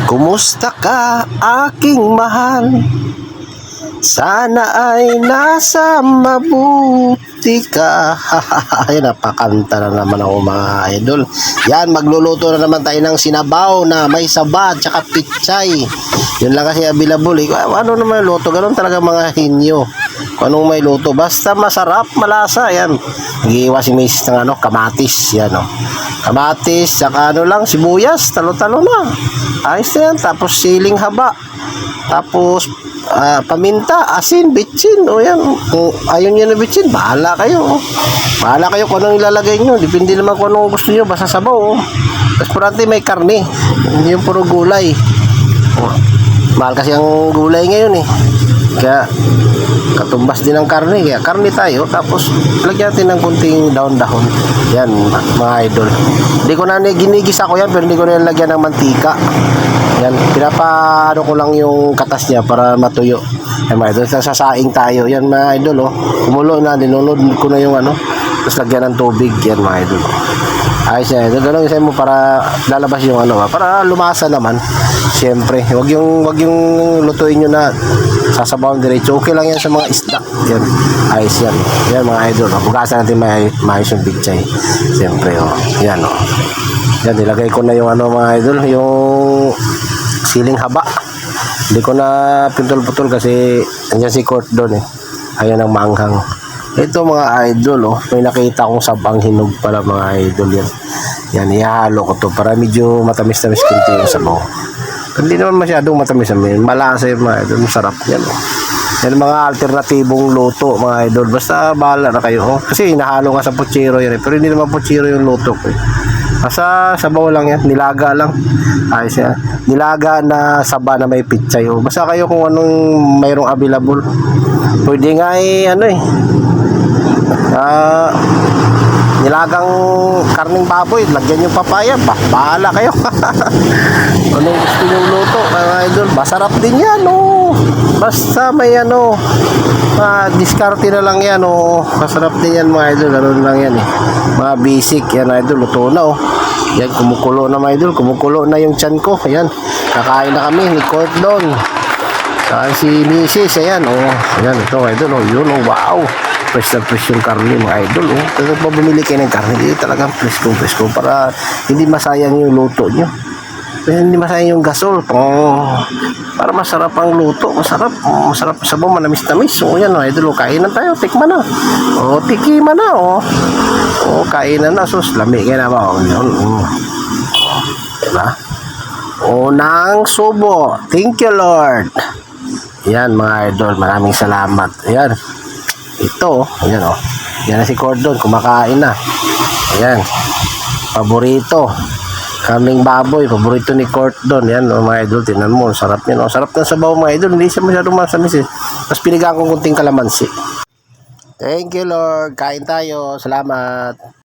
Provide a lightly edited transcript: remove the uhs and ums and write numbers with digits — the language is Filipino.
Kumusta ka, aking mahal? Sana ay nasa mabuti ka. Ay, napakanta na naman ako mga idol. Yan, magluluto na naman tayo ng sinabaw na may saba tsaka pichay. Yun lang kasi available eh. Ano naman luto? Ganun talaga mga hinyo. Kung anong may luto. Basta masarap, malasa. Yan. Nag-iiwa si Macy's ng kamatis. Yan o. Kamatis, tsaka lang, sibuyas. Talo-talo na. Ayos na yan. Tapos siling haba. Tapos paminta, asin, bitsin. O yan. Kung ayaw nyo na bitsin, bahala kayo. Bahala kayo kung anong ilalagay nyo. Depende naman kung anong gusto nyo. Basta sabaw. Tapos parante may karne. Hindi yung puro gulay. Mahal kasi ang gulay ngayon eh. Kaya katumbas din ang karne. Kaya karne tayo. Tapos lagyan natin ng kunting dahon-dahon. Yan mga idol. Hindi ko na ginigisa ko yan. Pero hindi ko na lagyan ng mantika. Yan, pinapaano ko lang yung katas niya para matuyo. Yan mga idol, sasaing tayo. Yan mga idol, oh. Kumulo na, nilunod ko na yung tapos lagyan ng tubig. Yan mga idol. Ayos yan, idol. Ganun isa mo para lalabas yung para lumasa naman. Siyempre, wag yung lutuin nyo na sasabawan diretso. Okay lang yan sa mga isda. Yan, ayos yan. Yan mga idol. Pugasan natin maayos yung pichay. Siyempre, oh. Yan, oh. Yan, nilagay ko na yung mga idol, yung siling haba. Hindi ko na pintol-putol kasi andyan si Court doon eh. Ayan ang manghang. Ito mga idol, oh, may nakita kong sabang hinog pala mga idol yan. Yan, ihalo ko to para medyo matamis-tamis kunti yung sabaw. Hindi naman masyadong matamis namin. Malasa yung mga idol, masarap yan. Oh. Yan mga alternatibong luto mga idol. Basta bahala na kayo. Oh. Kasi hinahalo nga sa puchero yan eh. Pero hindi naman puchero yung luto ko eh. Basta sabaw lang yan, nilaga lang. Ayos yan. Nilaga na saba na may pichay. O, basta kayo kung anong mayroong available. Pwede nga nilagang karning baboy, lagyan yung papaya. Bahala kayo. Anong gusto yung luto, mga idol? Masarap din yan, oh. Basta may diskarte na lang yan, oh. Masarap din yan mga idol, ganoon lang yan eh. Mga basic yan idol, luto na oh. Yan, kumukulo na mga idol, kumukulo na yung tiyan ko. Ayan, kakain na kami ni Court doon. Saan si Mrs. Ayan, oh. Ayan, ito idol, oh. Yun, oh, wow. Fresh na fresh yung karne mga idol, oh. Kaya pa bumili kayo ng karne, hindi talagang fresh ko para hindi masayang yung luto nyo. Hindi masayang yung gasol. Oh, para masarap ang luto. Masarap sabaw, manamis-tamis. O yan, idol, kainan tayo. Tikman na. O, tikiman na. O, kainan na. Sus, lami ka na ba? O, yun. Diba? Unang subo. Thank you, Lord. Yan, mga idol. Maraming salamat. Ayan. Ito, ayan, o. Yan na si Cordon. Kumakain na. Ayan. Paborito. Kaming baboy, paborito ni Court doon. Yan, mga idol, tinan mo, sarap yan. Sarap ng sabaw mga idol, hindi siya masyadong masamis eh. Tapos pinigaan ko kunting kalamansi. Thank you Lord, kain tayo, salamat.